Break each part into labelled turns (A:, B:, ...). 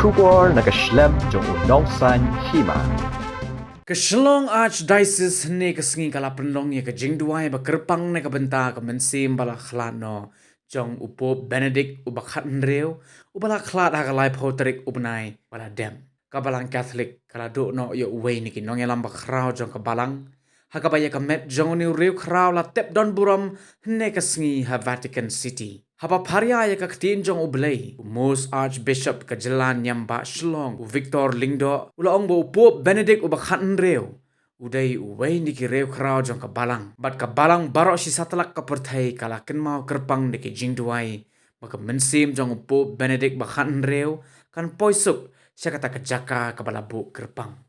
A: Shubor nakaslem jong unongsan hima.
B: Keselong Archdiocese ne kesengi kala penlong ye ke jingduai ba kerpang ne ke benta ke mensim bala khlano jong upo Benedict ubakhat nreu ubala khlat hagalai potrik ubnai bala dem kabalang Catholic kala do no yo uwei niki nong elam ba khrau jong kabalang hakabaya ka met jong ni reu khrau la tep don buram ne kesengi ha Vatican City haba paria ya ka ktin jong ublei Mos Archbishop ka jalan nyamba shlong u Victor Lingdo ulaong bo upo Benedict ubakhat nreu udai uwei niki reu khrau jong kabalang bat kabalang baro si satlak ka perthai kala ken mau kerpang niki jingduai maka mensim jong upo Benedict bakhat nreu kan poisuk siya kata kejaka kabalabu kerpang.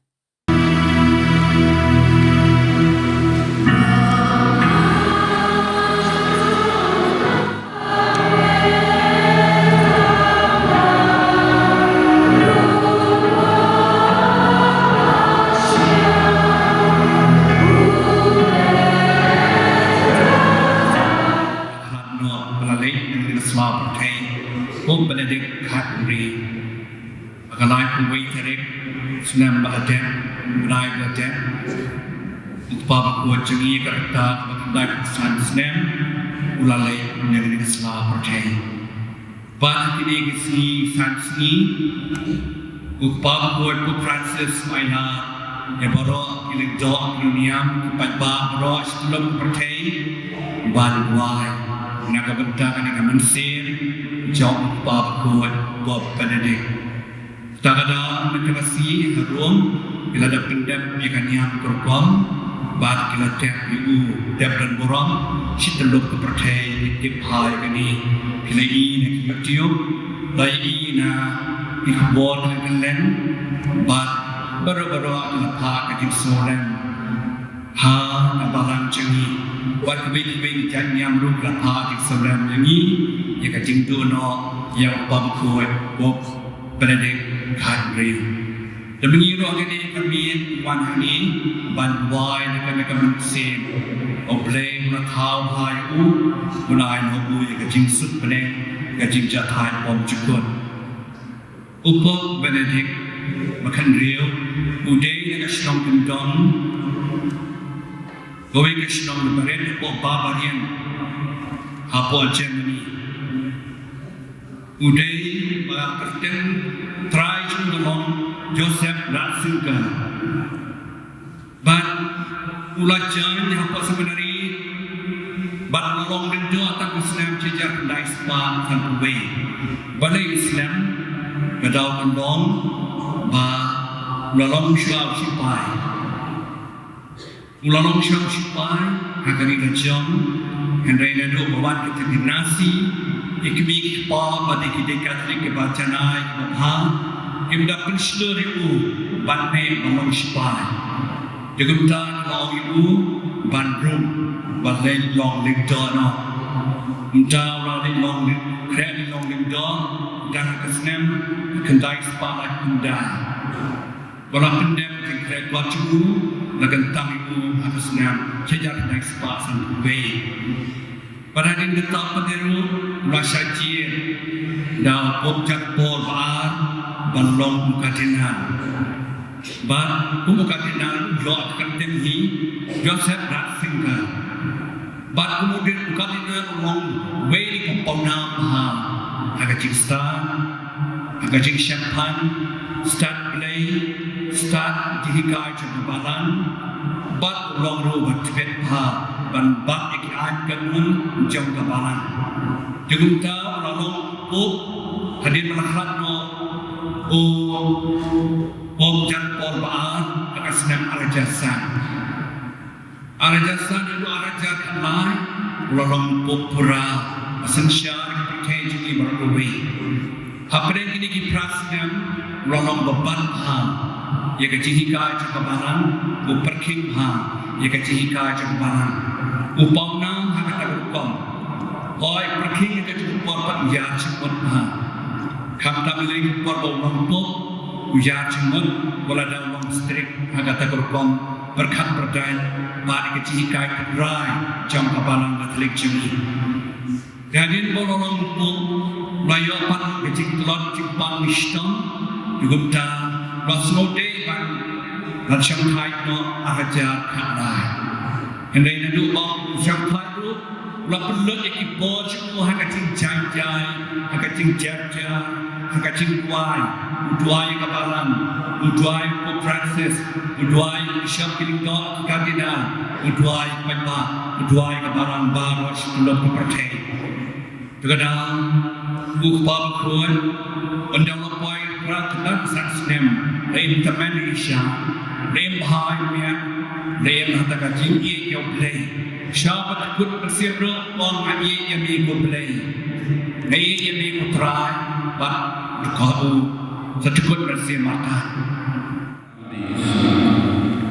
C: Pope Benedict Hadri agalai kuwai tarik senam bahagian berai bahagian upah kuat jengi kereta bakal pesan senam ulalai negeri Islam percaya bah kini kisi sansi upah kuat Pope Francis Maina yang baru ilik jauh dunia kepada baru sebelum percaya banwai naga bentang naga mensir jauh kuat Bob Benedict. Tagada menterasi harum bila ada pendem yang yang berkuam, bad kita cek ibu dan borang, si teluk kepercayaan di hai kini bila ini ketiup, lagi na ikhwan kalian, bad baru-baru adalah pak kecil solan, ha abalan cengi, bad kebeli jangan yang ruklah pak kecil solan ini. Yang kacing tu no yang pabkuat Bob Benedict Hadri. Demi roh ini kami wan hari banwai dengan kami sen obleng ratau hai u mulai nobu yang kacing sut beneng kacing jatai bom cukun. Bob Benedict makan riu udai dengan senang kendong gowe ke senang lebaran Bob Barbarian apa Germany. Udai berkerten try jumlong Joseph Ratzinger. But ulajan yang apa sebenarnya bat nolong dendo atau Islam jejar dai spa sampai balai Islam gadau kendong ba nolong syau sipai nolong syau sipai hakani gajang hendai nado bawan kita dinasi ikmik pa pada kita Katolik ke bacanai ke bah imda pensyur ibu banne nolong sipai jegumta nolong ibu bandrum balai long ligdono imda rali long kredi long ligdo dan kesnem kendai sepalat imda bala pendem ke kredi wacu lagantang ibu atas nam cejar kendai sepalat sampai pada दिन tetap pederu rasa jir dah objek por bar balong mukadinan bar mukadinan jod kertemhi Joseph Ratzinger bar kemudian mukadinan long wei kompona ha agak stan agak champagne start play start dihikai cebalan bat long ro bat ha ban bat ikan kanun jam kabalan jugumta lalong pop hadir melakhat no om jan por ba akasnam arajasan itu arajat lai lalong pop pura asensyar percaya ni berkuwi hapre kini ki prasnam lalong beban ha ya kecihika cakabalan bu perking ha ya kecihika cakabalan upamna hakata upam oi perking ke upam ya cimut ha kam ta beli upam mampu ya cimut wala da wang strik hakata upam berkat berdain mari kecihika rai jam kabalan Katolik jemi gadin bolong upam layo pat kecik telot cimpang mistam Jugum ta Rosnote ban Shanghai no Ahaja Kanai. And then do bong Shanghai group, Rapulot Ekipor, Hakating Chanjai, Hakating Jarja, Hakating Wai, Uduai Kabalan, Uduai Pope Francis, Uduai Bishop Killingdon, Cardinal, Uduai Paipa, Uduai Kabalan Baros, Tulok Pate. Together, Bukpal Kuan, Undalapoy, Ratulan Saxnem, Rain Tamanisha, Rain Bahai, Rain Hatakajin, your play. Syabat kut bersibro, Wong Ayi Yami go play. Ayi Yami go try, but Kabu, such a good mercy mata.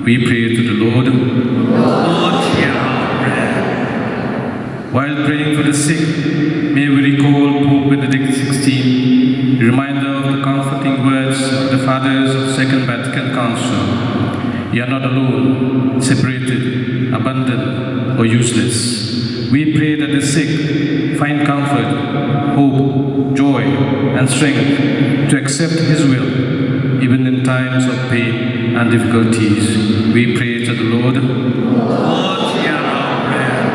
D: We pray to the Lord.
C: Lord, hear our prayer.
D: While praying for the sick, may we recall Pope Benedict XVI, the reminder of the comforting words of the Fathers of the Second Vatican Council. You are not alone, separated, abandoned, or useless. We pray that the sick find comfort, hope, joy, and strength to accept His will, even in times of pain and difficulties. We pray to the Lord.
C: Lord, hear our prayer.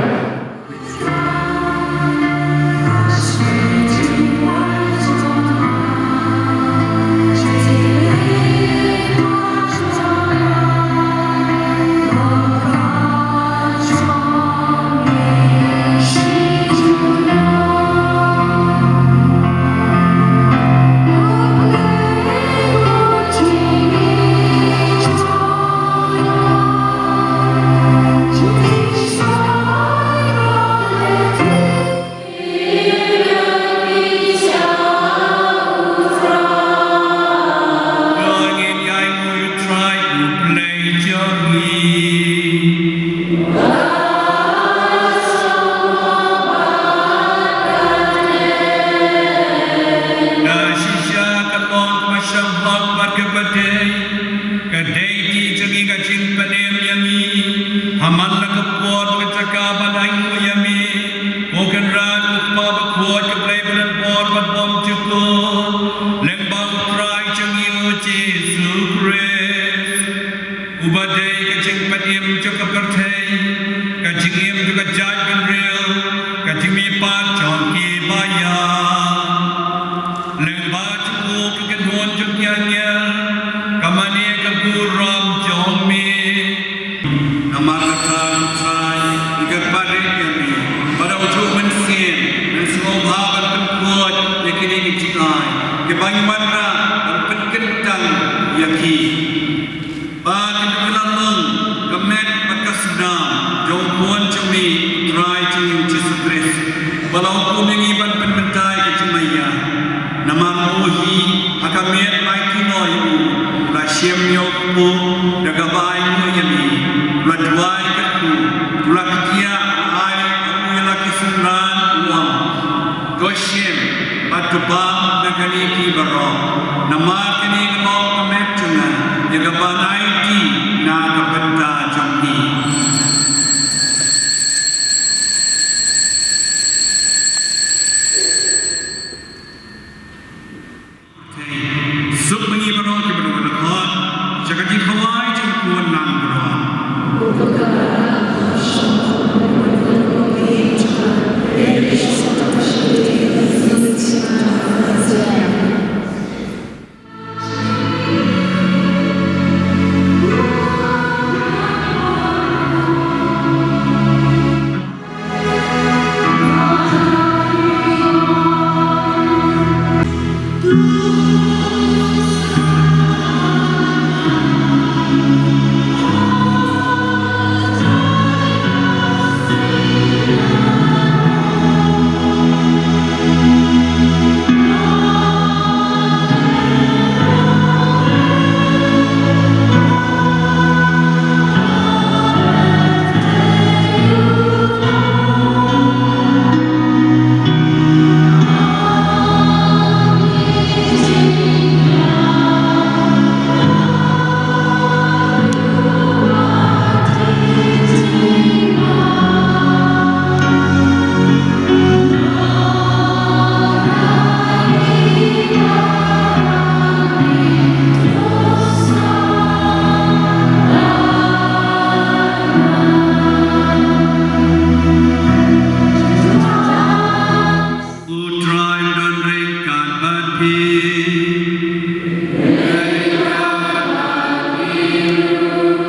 C: Pi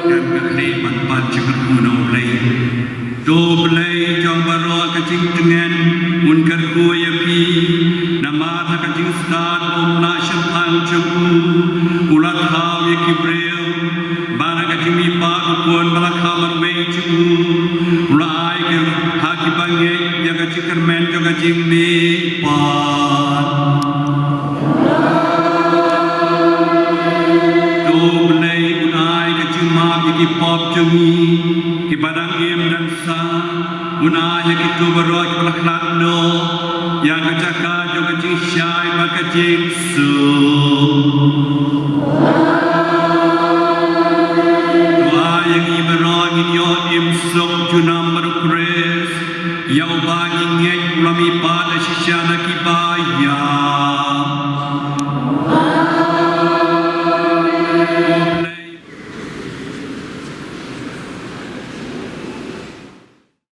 C: dan kekri pan cekat munau lay do lay jong baro kacing dengan mun kerku ya pi nama kacing stad om na shampan cepu ulat haw ya kibreu bara kacing mi pa kuan bala khamar me cepu ulai ke haki bange ya kacing kermen jo kacing mi pa ki pop jumi ki badang im dan sa una ya ki tu baro ki laklat no ya ka jaka jo ka ji shai ba ka ji su wa ya ki baro ki yo im sok ju number kres ya ba ki nge ulami pa da shishana ki ba ya